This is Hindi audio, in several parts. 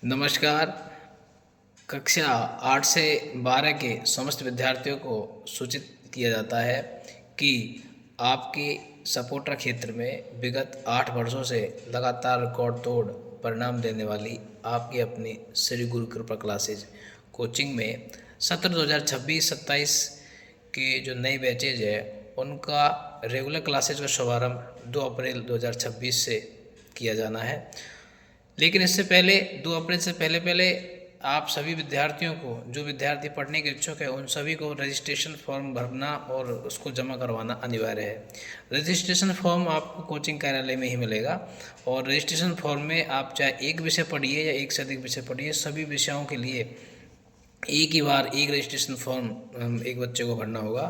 नमस्कार। कक्षा 8 से 12 के समस्त विद्यार्थियों को सूचित किया जाता है कि आपके सपोर्टर क्षेत्र में विगत 8 वर्षों से लगातार रिकॉर्ड तोड़ परिणाम देने वाली आपकी अपनी श्री गुरु कृपा क्लासेज कोचिंग में सत्र 2026-27 के जो नए बैचेज है उनका रेगुलर क्लासेज का शुभारंभ 2 अप्रैल 2026 से किया जाना है। लेकिन इससे पहले 2 अप्रैल से पहले आप सभी विद्यार्थियों को, जो विद्यार्थी पढ़ने के इच्छुक है, उन सभी को रजिस्ट्रेशन फॉर्म भरना और उसको जमा करवाना अनिवार्य है। रजिस्ट्रेशन फॉर्म आपको कोचिंग कार्यालय में ही मिलेगा और रजिस्ट्रेशन फॉर्म में आप चाहे एक विषय पढ़िए या एक से अधिक विषय पढ़िए, सभी विषयों के लिए एक ही बार एक रजिस्ट्रेशन फॉर्म एक बच्चे को भरना होगा,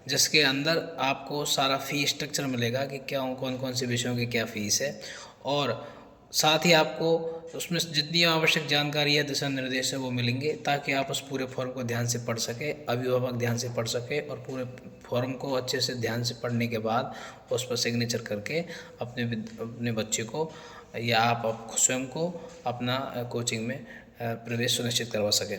जिसके अंदर आपको सारा फी स्ट्रक्चर मिलेगा कि क्या कौन कौन से विषयों की क्या फ़ीस है, और साथ ही आपको उसमें जितनी आवश्यक जानकारी है, दिशा निर्देश है, वो मिलेंगे ताकि आप उस पूरे फॉर्म को ध्यान से पढ़ सके, अभिभावक ध्यान से पढ़ सके और पूरे फॉर्म को अच्छे से ध्यान से पढ़ने के बाद उस पर सिग्नेचर करके अपने बच्चे को या आप स्वयं को अपना कोचिंग में प्रवेश सुनिश्चित करवा सकें।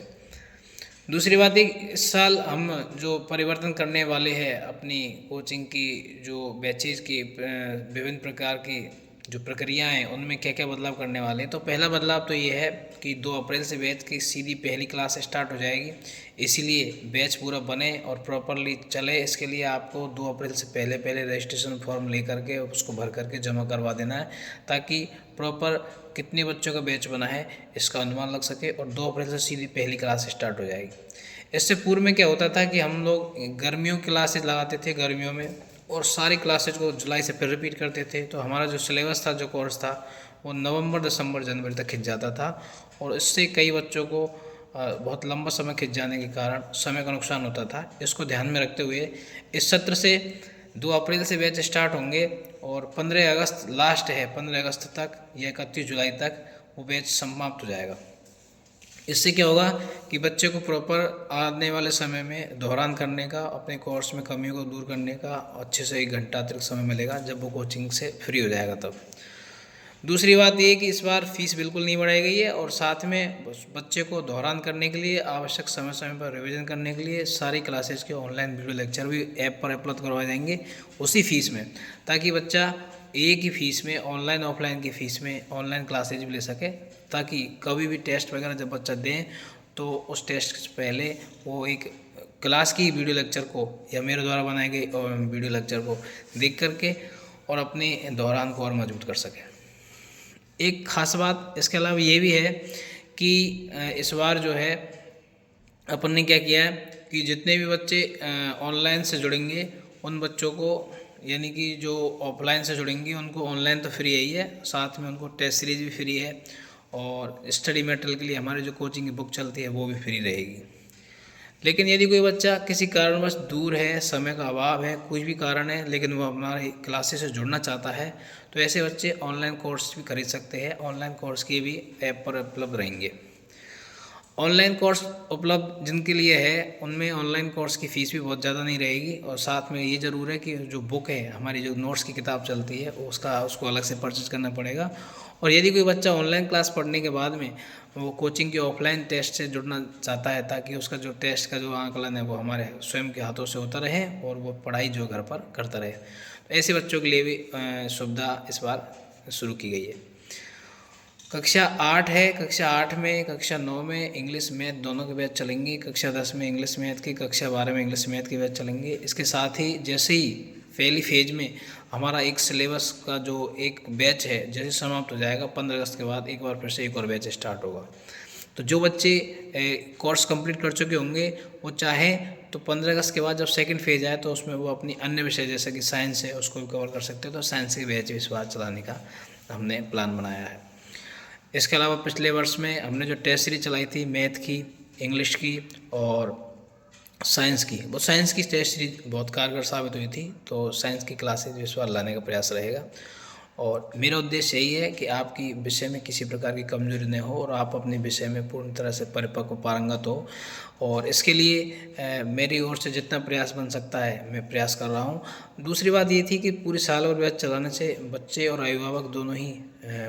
दूसरी बात, इस साल हम जो परिवर्तन करने वाले हैं अपनी कोचिंग की जो बैचेज की विभिन्न प्रकार की जो प्रक्रिया हैं उनमें क्या क्या बदलाव करने वाले हैं। तो पहला बदलाव तो ये है कि 2 अप्रैल से बैच की सीधी पहली क्लास स्टार्ट हो जाएगी। इसीलिए बैच पूरा बने और प्रॉपरली चले, इसके लिए आपको 2 अप्रैल से पहले रजिस्ट्रेशन फॉर्म ले करके उसको भर करके जमा करवा देना है, ताकि प्रॉपर कितने बच्चों का बैच बना है इसका अनुमान लग सके और 2 अप्रैल से सीधी पहली क्लास स्टार्ट हो जाएगी। इससे पूर्व में क्या होता था कि हम लोग गर्मियों की क्लासेज लगाते थे गर्मियों में, और सारी क्लासेज को जुलाई से फिर रिपीट करते थे। तो हमारा जो सिलेबस था, जो कोर्स था, वो नवंबर, दिसंबर, जनवरी तक खिंच जाता था और इससे कई बच्चों को बहुत लंबा समय खिंच जाने के कारण समय का नुकसान होता था। इसको ध्यान में रखते हुए इस सत्र से 2 अप्रैल से बैच स्टार्ट होंगे और 15 अगस्त लास्ट है, 15 अगस्त तक या 31 जुलाई तक वो बैच समाप्त हो जाएगा। इससे क्या होगा कि बच्चे को प्रॉपर आने वाले समय में दोहरान करने का, अपने कोर्स में कमियों को दूर करने का अच्छे से 1 घंटा अतिरिक्त समय मिलेगा जब वो कोचिंग से फ्री हो जाएगा तब। दूसरी बात ये कि इस बार फीस बिल्कुल नहीं बढ़ाई गई है और साथ में बच्चे को दोहरान करने के लिए, आवश्यक समय समय पर रिवीजन करने के लिए सारी क्लासेज के ऑनलाइन वीडियो लेक्चर भी ऐप पर उपलब्ध करवाए जाएंगे उसी फीस में, ताकि बच्चा एक ही फीस में, ऑनलाइन ऑफलाइन की फ़ीस में ऑनलाइन क्लासेज भी ले सके, ताकि कभी भी टेस्ट वगैरह जब बच्चा दें तो उस टेस्ट से पहले वो एक क्लास की वीडियो लेक्चर को या मेरे द्वारा बनाए गए वीडियो लेक्चर को देख करके और अपने दौरान को और मजबूत कर सके। एक ख़ास बात इसके अलावा ये भी है कि इस बार जो है अपन ने क्या किया है कि जितने भी बच्चे ऑनलाइन से जुड़ेंगे उन बच्चों को, यानी कि जो ऑफलाइन से जुड़ेंगे उनको ऑनलाइन तो फ्री ही है, साथ में उनको टेस्ट सीरीज भी फ्री है और स्टडी मटेरियल के लिए हमारी जो कोचिंग की बुक चलती है वो भी फ्री रहेगी। लेकिन यदि कोई बच्चा किसी कारणवश दूर है, समय का अभाव है, कुछ भी कारण है, लेकिन वो हमारी क्लासेस से जुड़ना चाहता है, तो ऐसे बच्चे ऑनलाइन कोर्स भी खरीद सकते हैं। ऑनलाइन कोर्स की भी ऐप पर उपलब्ध रहेंगे। ऑनलाइन कोर्स उपलब्ध जिनके लिए है उनमें ऑनलाइन कोर्स की फ़ीस भी बहुत ज़्यादा नहीं रहेगी और साथ में ये ज़रूर है कि जो बुक है, हमारी जो नोट्स की किताब चलती है, उसको अलग से परचेज करना पड़ेगा। और यदि कोई बच्चा ऑनलाइन क्लास पढ़ने के बाद में वो कोचिंग के ऑफलाइन टेस्ट से जुड़ना चाहता है, ताकि उसका जो टेस्ट का जो आंकलन है वो हमारे स्वयं के हाथों से होता रहे और वो पढ़ाई जो घर पर करता रहे, तो ऐसे बच्चों के लिए भी सुविधा इस बार शुरू की गई है। कक्षा 8 है, कक्षा 8 में, कक्षा 9 में इंग्लिश मैथ दोनों के बैच चलेंगे। कक्षा 10 में इंग्लिश मैथ की, कक्षा 12 में इंग्लिश मैथ के बैच चलेंगे। इसके साथ ही जैसे ही पहली फेज में हमारा एक सिलेबस का जो एक बैच है जैसे समाप्त हो जाएगा, 15 अगस्त के बाद एक बार फिर से एक और बैच स्टार्ट होगा। तो जो बच्चे कोर्स कंप्लीट कर चुके होंगे वो चाहें तो 15 अगस्त के बाद जब सेकंड फेज आए तो उसमें वो अपनी अन्य विषय जैसे कि साइंस है उसको भी कवर कर सकते हैं। तो साइंस के बैच इस बार चलाने का हमने प्लान बनाया है। इसके अलावा पिछले वर्ष में हमने जो टेस्ट सीरीज चलाई थी मैथ की, इंग्लिश की और साइंस की, वो साइंस की टेस्ट सीरीज बहुत कारगर साबित हुई थी। तो साइंस की क्लासेज इस बार लाने का प्रयास रहेगा और मेरा उद्देश्य यही है कि आपकी विषय में किसी प्रकार की कमजोरी न हो और आप अपने विषय में पूर्ण तरह से परिपक्व, पारंगत हो। और इसके लिए मेरी ओर से जितना प्रयास बन सकता है मैं प्रयास कर रहा हूँ। दूसरी बात ये थी कि पूरे साल और बैच चलाने से बच्चे और अभिभावक दोनों ही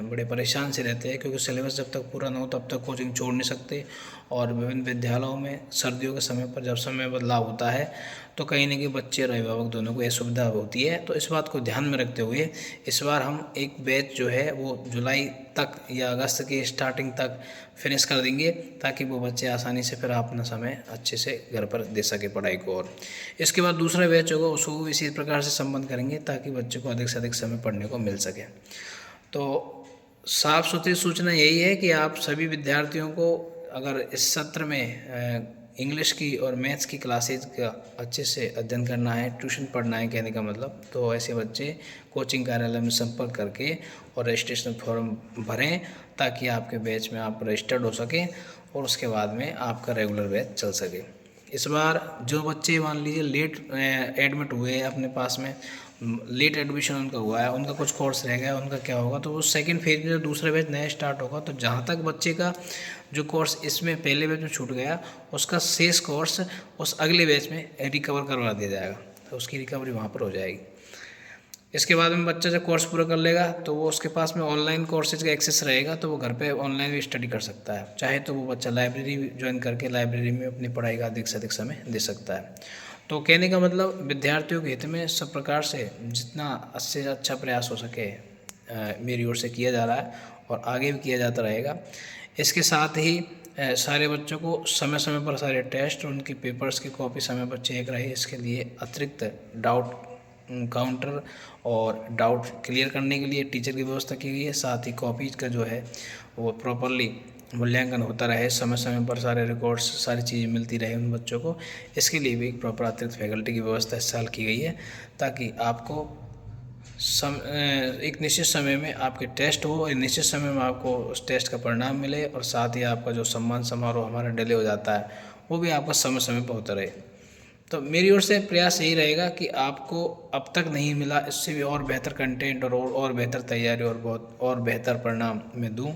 बड़े परेशान से रहते हैं, क्योंकि सिलेबस जब तक पूरा ना हो तब तक कोचिंग छोड़ नहीं सकते। और विभिन्न विद्यालयों में सर्दियों के समय पर जब समय बदलाव होता है तो कहीं ना कहीं बच्चे और अभिभावक दोनों को असुविधा होती है। तो इस बात को ध्यान में रखते हुए इस बार हम एक बैच जो है वो जुलाई तक या अगस्त की स्टार्टिंग तक फिनिश कर देंगे, ताकि वो बच्चे आसानी से फिर अपना समय अच्छे से घर पर दे सके पढ़ाई को। और इसके बाद दूसरा बैच होगा, उसको भी इसी प्रकार से संबंध करेंगे ताकि बच्चे को अधिक से अधिक समय पढ़ने को मिल सके। तो साफ सुथरी सूचना यही है कि आप सभी विद्यार्थियों को अगर इस सत्र में इंग्लिश की और मैथ्स की क्लासेज का अच्छे से अध्ययन करना है, ट्यूशन पढ़ना है कहने का मतलब, तो ऐसे बच्चे कोचिंग कार्यालय में संपर्क करके और रजिस्ट्रेशन फॉर्म भरें, ताकि आपके बैच में आप रजिस्टर्ड हो सकें और उसके बाद में आपका रेगुलर बैच चल सके। इस बार जो बच्चे मान लीजिए लेट एडमिट हुए हैं, अपने पास में लेट एडमिशन उनका हुआ है, उनका कुछ कोर्स रह गया, उनका क्या होगा, तो वो सेकंड फेज में जो दूसरा बैच नया स्टार्ट होगा, तो जहाँ तक बच्चे का जो कोर्स इसमें पहले बैच में छूट गया, उसका शेष कोर्स उस अगले बैच में रिकवर करवा दिया जाएगा, तो उसकी रिकवरी वहाँ पर हो जाएगी। इसके बाद में बच्चा जब कोर्स पूरा कर लेगा तो वो उसके पास में ऑनलाइन कोर्सेज का एक्सेस रहेगा, तो वो घर पे ऑनलाइन भी स्टडी कर सकता है। चाहे तो वो बच्चा लाइब्रेरी ज्वाइन करके लाइब्रेरी में अपनी पढ़ाई का अधिक से अधिक समय दे सकता है। तो कहने का मतलब विद्यार्थियों के हित में सब प्रकार से जितना अच्छे से अच्छा प्रयास हो सके मेरी ओर से किया जा रहा है और आगे भी किया जाता रहेगा। इसके साथ ही सारे बच्चों को समय समय पर सारे टेस्ट और उनकी पेपर्स की कॉपी समय पर चेक रहे, इसके लिए अतिरिक्त डाउट काउंटर और डाउट क्लियर करने के लिए टीचर की व्यवस्था की गई है। साथ ही कॉपीज का जो है वो प्रॉपरली मूल्यांकन होता रहे, समय समय पर सारे रिकॉर्ड्स सारी चीज़ें मिलती रहे उन बच्चों को। इसके लिए भी एक प्रॉपर अतिरिक्त फैकल्टी की व्यवस्था इस साल की गई है, ताकि आपको एक निश्चित समय में आपके टेस्ट हो, एक निश्चित समय में आपको उस टेस्ट का परिणाम मिले, और साथ ही आपका जो सम्मान समारोह हमारा डिले हो जाता है वो भी आपका समय समय पर होता रहे। तो मेरी ओर से प्रयास यही रहेगा कि आपको अब तक नहीं मिला, इससे भी और बेहतर कंटेंट और बेहतर तैयारी और बहुत और बेहतर परिणाम मैं दूं।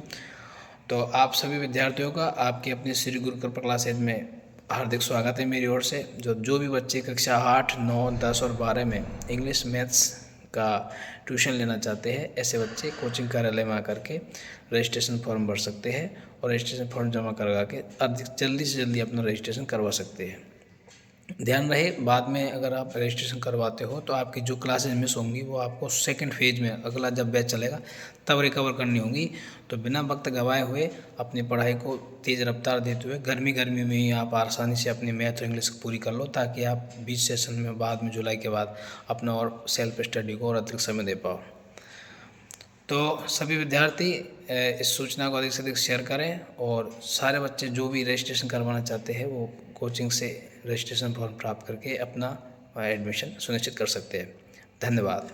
तो आप सभी विद्यार्थियों का आपकी अपनी श्री गुरु कृपा क्लासेज में हार्दिक स्वागत है मेरी ओर से। जो भी बच्चे कक्षा 8, 9, 10 और 12 में इंग्लिश मैथ्स का ट्यूशन लेना चाहते हैं, ऐसे बच्चे कोचिंग कार्यालय में आकर के रजिस्ट्रेशन फॉर्म भर सकते हैं और रजिस्ट्रेशन फॉर्म जमा करवा के अधिक जल्दी से जल्दी अपना रजिस्ट्रेशन करवा सकते हैं। ध्यान रहे, बाद में अगर आप रजिस्ट्रेशन करवाते हो तो आपकी जो क्लासेज मिस होंगी वो आपको सेकंड फेज में अगला जब बैच चलेगा तब रिकवर करनी होंगी। तो बिना वक्त गंवाए हुए अपनी पढ़ाई को तेज़ रफ्तार देते हुए गर्मी में ही आप आसानी से अपनी मैथ और इंग्लिश को पूरी कर लो, ताकि आप बीच सेशन में बाद में जुलाई के बाद अपना और सेल्फ स्टडी को और अतिरिक्त समय दे पाओ। तो सभी विद्यार्थी इस सूचना को अधिक से अधिक शेयर करें, और सारे बच्चे जो भी रजिस्ट्रेशन करवाना चाहते हैं वो कोचिंग से रजिस्ट्रेशन फॉर्म प्राप्त करके अपना एडमिशन सुनिश्चित कर सकते हैं। धन्यवाद।